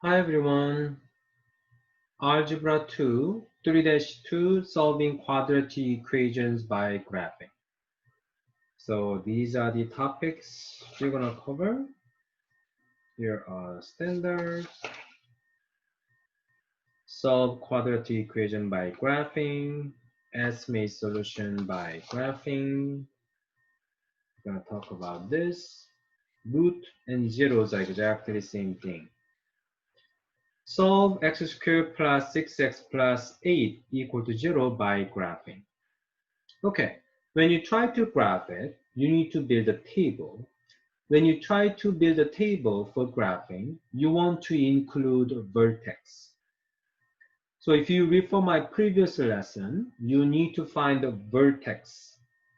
Hi everyone, Algebra 2, 3-2, solving quadratic equations by graphing. So these are the topics we're going to cover. Here are standards, solve quadratic equation by graphing, estimate solution by graphing. We're going to talk about this. Root and zeros are exactly the same thing. Solve x squared plus 6x plus 8 equal to 0 by graphing. Okay, when you try to graph it, you need to build a table. When you try to build a table for graphing, you want to include a vertex. So if you refer my previous lesson, you need to find a vertex.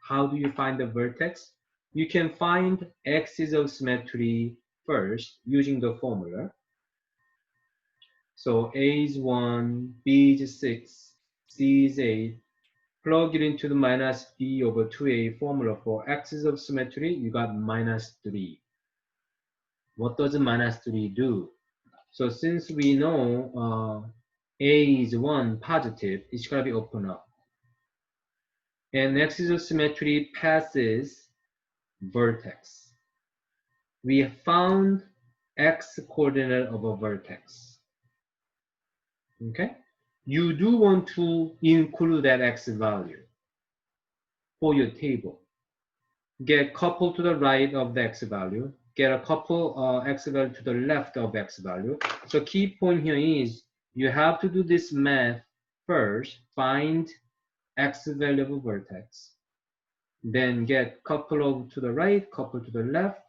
How do you find the vertex? You can find axis of symmetry first using the formula. So A is 1, B is 6, C is 8. Plug it into the minus b over 2a formula for axis of symmetry, you got minus 3. What does minus 3 do? So since we know a is 1 positive, it's going to be open up. And axis of symmetry passes vertex. We found x coordinate of a vertex. Okay? You do want to include that x value for your table. Get couple to the right of the x value, get a couple x value to the left of x value. So key point here is you have to do this math first, find x value of a vertex, then get couple to the right, couple to the left,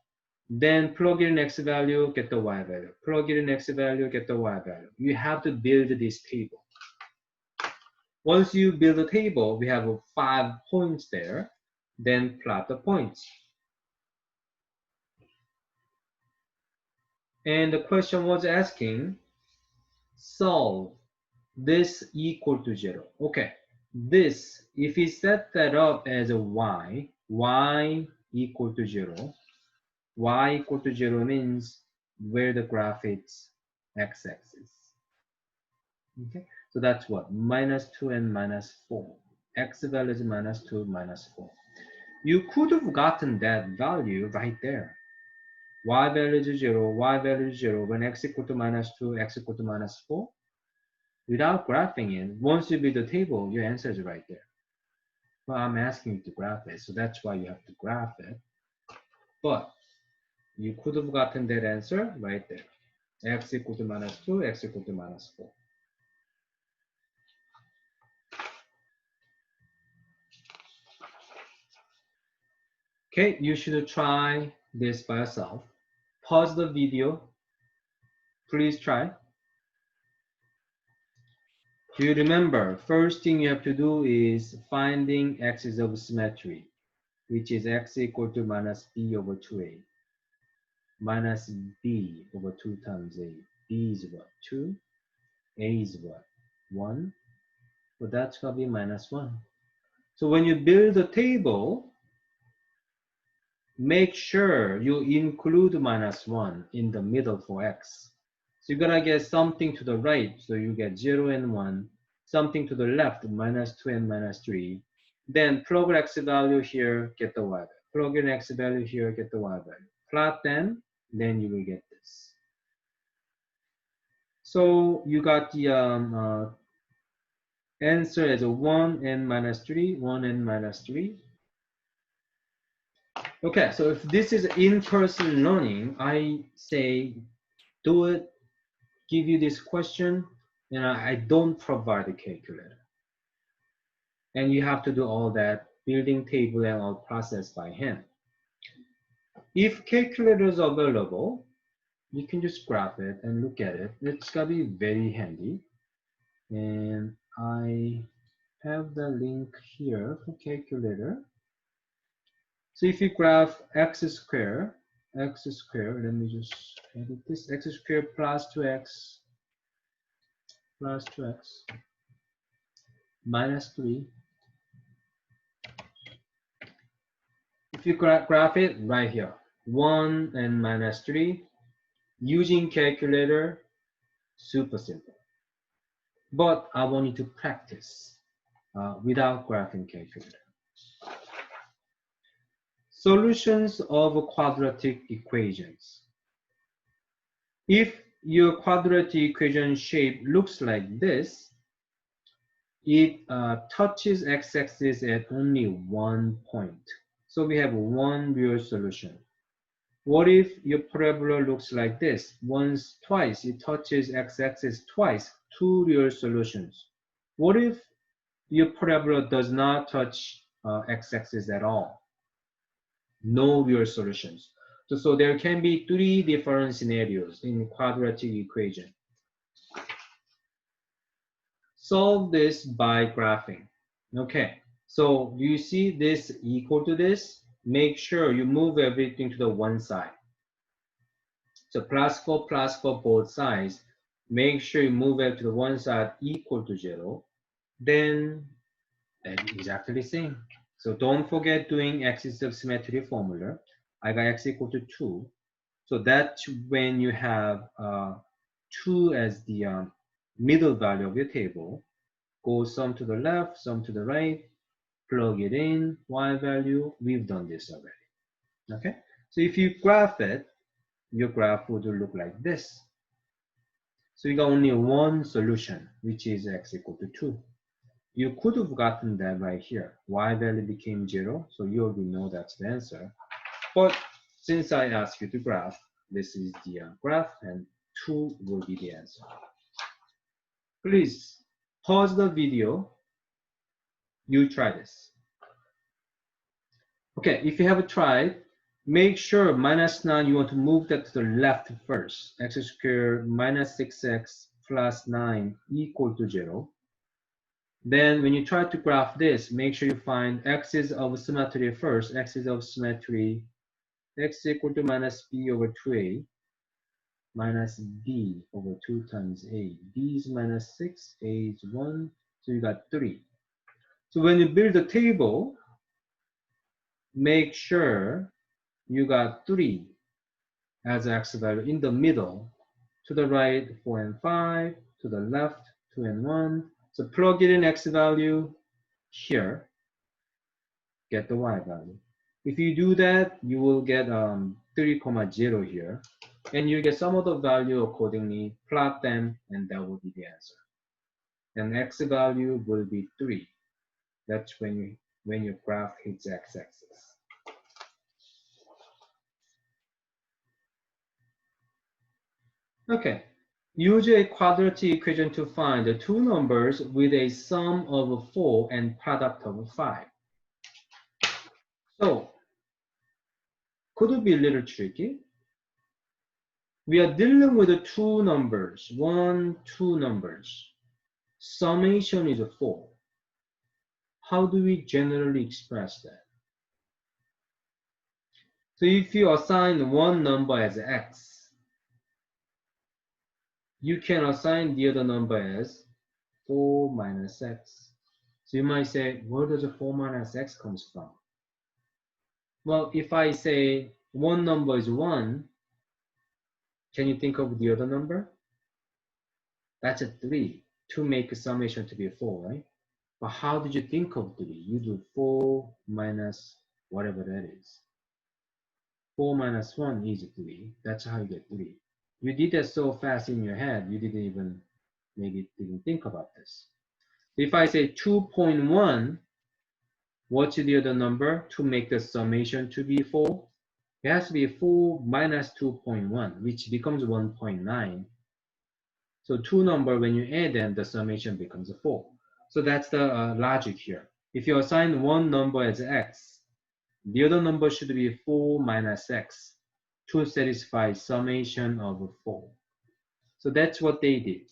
then plug in x value, get the y value, plug in x value, get the y value. You have to build this table. Once you build a table, we have 5 points there, then plot the points. And the question was asking, solve this equal to 0. Okay, this, if we set that up as a y equal to 0, y equal to 0 means where the graph is x-axis. Okay, so that's what? Minus 2 and minus 4. X value is minus 2, minus 4. You could have gotten that value right there. Y value is 0, y value is 0, when x equal to minus 2, x equal to minus 4. Without graphing it, once you build the table, your answer is right there. Well, I'm asking you to graph it, so that's why you have to graph it. But you could have gotten that answer right there. X equal to minus 2, x equal to minus 4. Okay, you should try this by yourself. Pause the video. Please try. Do you remember, first thing you have to do is finding axis of symmetry, which is x equal to minus b over 2a. Minus b over 2 times a. B is what? 2. A is what? 1. So that's going to be minus 1. So when you build a table, make sure you include minus 1 in the middle for x. So you're going to get something to the right. So you get 0 and 1. Something to the left, minus 2 and minus 3. Then plug x value here, get the y value. Plug in x value here, get the y value. Plot them, then you will get this. So you got the answer as a 1 and minus 3, 1 and minus 3. Okay, so if this is in-person learning, I say do it, give you this question, and I don't provide a calculator. And you have to do all that building table and all process by hand. If calculator is available, you can just grab it and look at it. It's gonna be very handy. And I have the link here for calculator. So if you graph x squared, let me just edit this, x squared plus 2x minus 3. If you graph it right here, 1 and minus 3, using calculator, Super simple. But I want you to practice without graphing calculator. Solutions of quadratic equations. If your quadratic equation shape looks like this, it touches x-axis at only one point. So we have one real solution. What if your parabola looks like this? Twice, it touches x-axis twice, two real solutions. What if your parabola does not touch x-axis at all? No real solutions. So there can be three different scenarios in quadratic equation. Solve this by graphing. Okay, so you see this equal to this? Make sure you move everything to the one side. So plus 4 both sides. Make sure you move it to the one side equal to 0. Then that's exactly the same. So don't forget doing axis of symmetry formula. I got x equal to 2. So that's when you have 2 as the middle value of your table. Go some to the left, some to the right, plug it in, y value. We've done this already. Okay? So if you graph it, your graph would look like this. So you got only one solution, which is x equal to 2. You could have gotten that right here. Y value became 0, so you already know that's the answer. But since I asked you to graph, this is the graph, and 2 will be the answer. Please pause the video. You try this. Okay, if you have tried, make sure -9, you want to move that to the left first. X squared minus 6x plus 9 equal to 0. Then when you try to graph this, make sure you find axis of symmetry first. Axis of symmetry, x equal to minus b over 2a minus b over 2 times a. b is minus 6, a is 1, so you got 3. So when you build the table, make sure you got 3 as x value in the middle. To the right, 4 and 5. To the left, 2 and 1. So plug it in x value here. Get the y value. If you do that, you will get 3, 0 here. And you get some of the value accordingly, plot them, and that will be the answer. And x value will be 3. That's when your graph hits x-axis. Okay, use a quadratic equation to find the two numbers with a sum of 4 and product of 5. So, could it be a little tricky? We are dealing with the two numbers, two numbers. Summation is 4. How do we generally express that? So if you assign one number as x, you can assign the other number as 4 minus x. So you might say, where does the 4 minus x comes from? Well, if I say one number is 1, can you think of the other number? That's a 3 to make a summation to be 4, right? But how did you think of 3? You do 4 minus whatever that is. 4 minus 1 is 3. That's how you get 3. You did that so fast in your head, you didn't even maybe didn't think about this. If I say 2.1, what's the other number to make the summation to be 4? It has to be 4 minus 2.1, which becomes 1.9. So two number, when you add them, the summation becomes 4. So that's the logic here. If you assign one number as x, the other number should be 4 minus x to satisfy summation of 4. So that's what they did.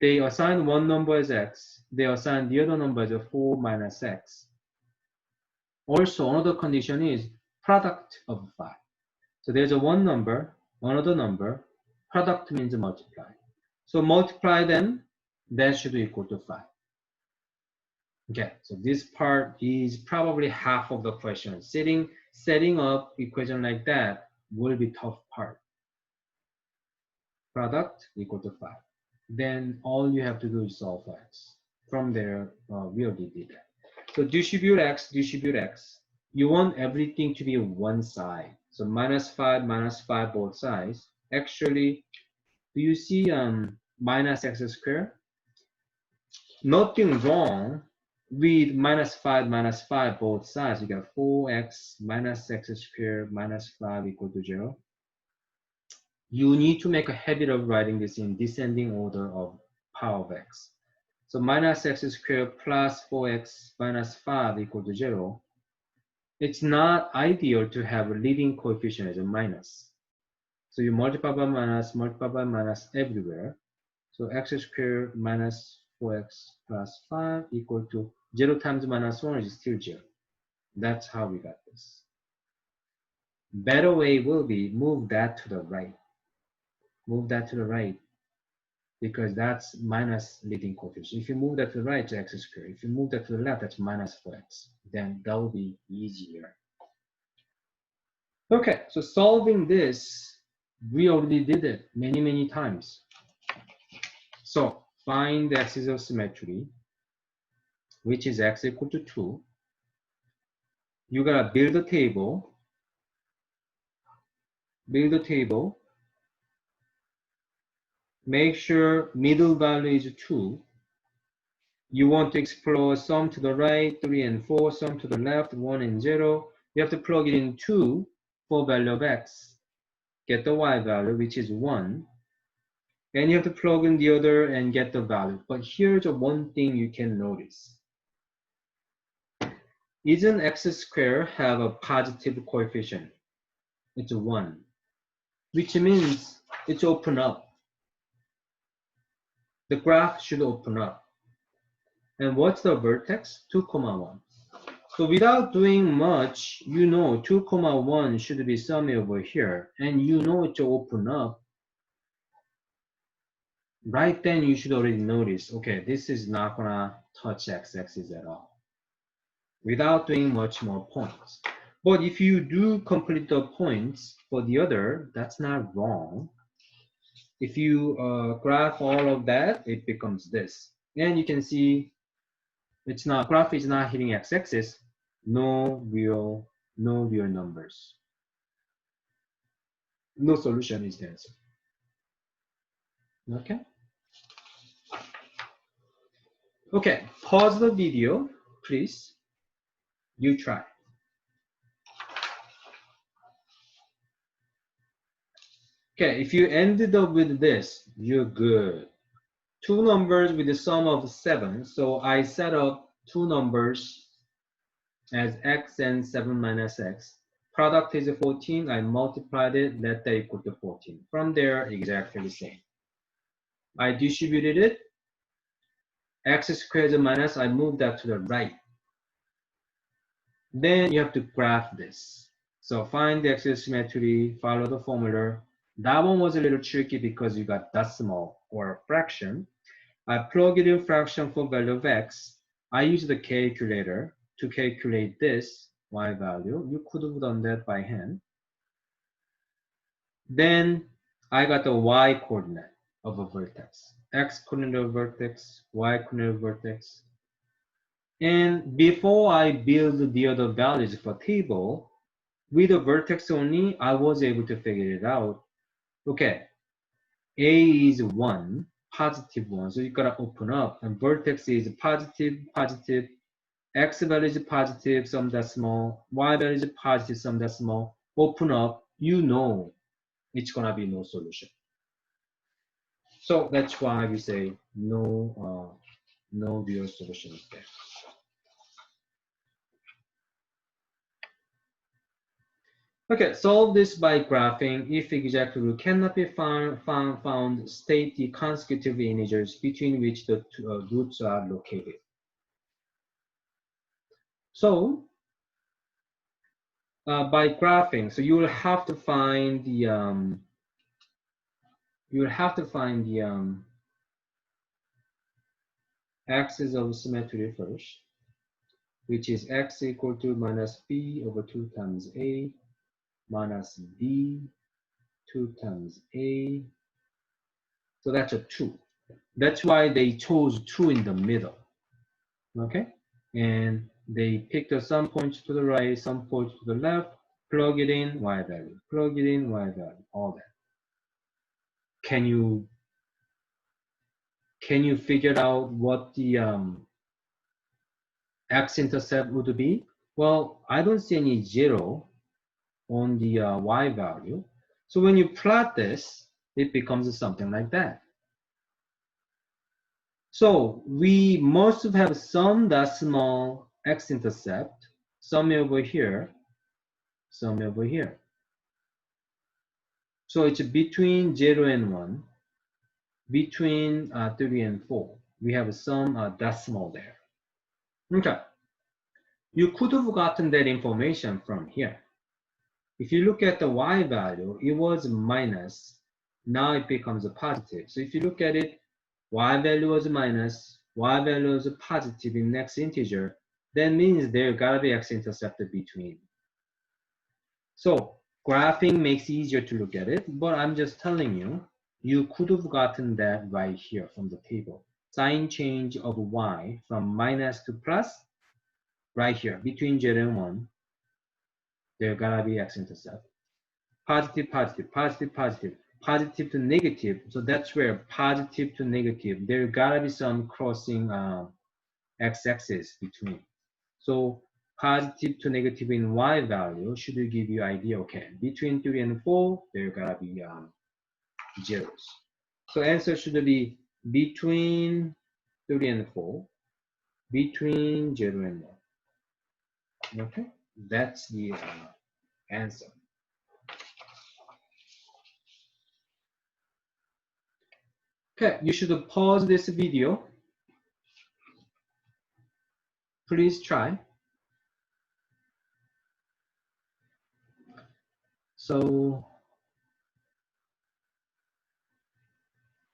They assigned one number as x. They assigned the other number as 4 minus x. Also, another condition is product of 5. So there's a one number, another number. Product means multiply. So multiply them, that should equal to 5. Okay, so this part is probably half of the question. Setting up equation like that will be tough part. Product equal to 5. then all you have to do is solve for x. From there, we already did that. So distribute x, distribute x. You want everything to be one side. So minus 5, both sides. Actually, do you see minus x squared? Nothing wrong with minus 5, both sides. You got 4x minus x squared minus 5 equal to 0. You need to make a habit of writing this in descending order of power of x. So minus x squared plus 4x minus 5 equal to 0. It's not ideal to have a leading coefficient as a minus. So you multiply by minus everywhere. So x squared minus 4x plus 5 equal to 0 times minus 1 is still 0. That's how we got this. Better way will be move that to the right. Move that to the right, because that's minus leading coefficient. If you move that to the right, it's x squared. If you move that to the left, that's minus 4x. Then that will be easier. Okay, so solving this, we already did it many times. So find the axis of symmetry, which is x equal to 2. You gotta build a table. Build a table. Make sure middle value is 2. You want to explore sum to the right, 3 and 4, sum to the left, 1 and 0. You have to plug it in 2 for value of x. Get the y value, which is 1. And you have to plug in the other and get the value. But here's one thing you can notice. Isn't x squared have a positive coefficient? It's 1, which means it's open up. The graph should open up. And what's the vertex? 2, 1. So without doing much, you know 2, 1 should be somewhere over here. And you know it to open up. Right then you should already notice, okay, this is not gonna touch x-axis at all. Without doing much more points. But if you do complete the points for the other, that's not wrong. If you graph all of that, it becomes this. And you can see it's not, graph is not hitting x-axis, no real numbers. No solution is the answer. Okay. Okay, pause the video, please. You try. Okay, if you ended up with this, you're good. Two numbers with the sum of 7. So I set up two numbers as x and 7 minus x. Product is 14. I multiplied it, let that equal to 14. From there, exactly the same. I distributed it. X squared is minus, I moved that to the right. Then you have to graph this. So find the axis symmetry, follow the formula. That one was a little tricky because you got decimal or fraction. I plug it in fraction for value of x. I use the calculator to calculate this y value. You could have done that by hand. Then I got the y coordinate of a vertex. X coordinate of vertex, y coordinate of vertex. And before I build the other values for table, with a vertex only, I was able to figure it out. Okay, A is 1, positive 1, so you gotta open up, and vertex is positive, positive, x value is positive, some decimal, y value is positive, some decimal, open up, you know it's gonna be no solution. So that's why we say no real solution is there. Okay, solve this by graphing. If exact root cannot be found, state the consecutive integers between which the roots are located. So by graphing, so you will have to find the axis of symmetry first, which is x equal to minus b over 2 times a minus b 2 times a. So that's a 2. That's why they chose 2 in the middle. Okay? And they picked some points to the right, some points to the left, plug it in, y value, plug it in, y value, all that. Can you figure out what the x-intercept would be? Well, I don't see any 0 on the y value. So when you plot this, it becomes something like that. So we must have some decimal x-intercept, some over here, some over here. So it's between 0 and 1, between 3 and 4. We have some decimal there. Okay. You could have gotten that information from here. If you look at the y value, it was minus. Now it becomes a positive. So if you look at it, y value was minus, y value was positive in next integer. That means there gotta be x-intercept between. So graphing makes it easier to look at it, but I'm just telling you, you could have gotten that right here from the table. Sign change of y from minus to plus, right here, between 0 and 1, there gotta be x-intercept. Positive, positive, positive, positive, positive to negative. So that's where positive to negative, there gotta be some crossing x-axis between. So positive to negative in y value should give you idea, okay, between 3 and 4, there gotta be zeros. So answer should be between 3 and 4, between 0 and 1. Okay, that's the answer. Okay, you should pause this video. Please try. So,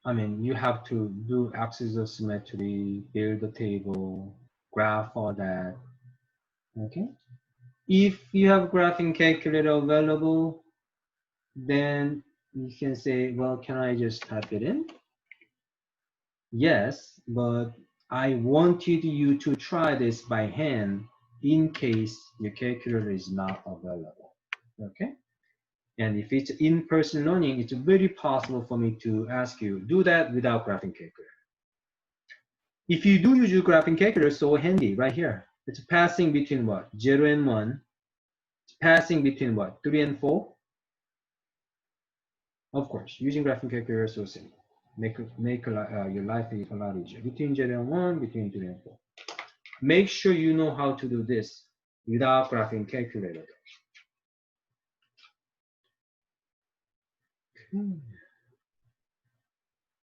I mean, you have to do axis of symmetry, build the table, graph all that. Okay. If you have graphing calculator available, then you can say, well, can I just type it in? Yes, but I wanted you to try this by hand in case your calculator is not available. Okay. And if it's in-person learning, it's very possible for me to ask you, do that without graphing calculator. If you do use your graphing calculator, so handy right here. It's passing between what? 0 and 1. It's passing between what? 3 and 4. Of course, using graphing calculator is so simple. Make your life a lot easier. Between 0 and 1, between 3 and 4. Make sure you know how to do this without graphing calculator.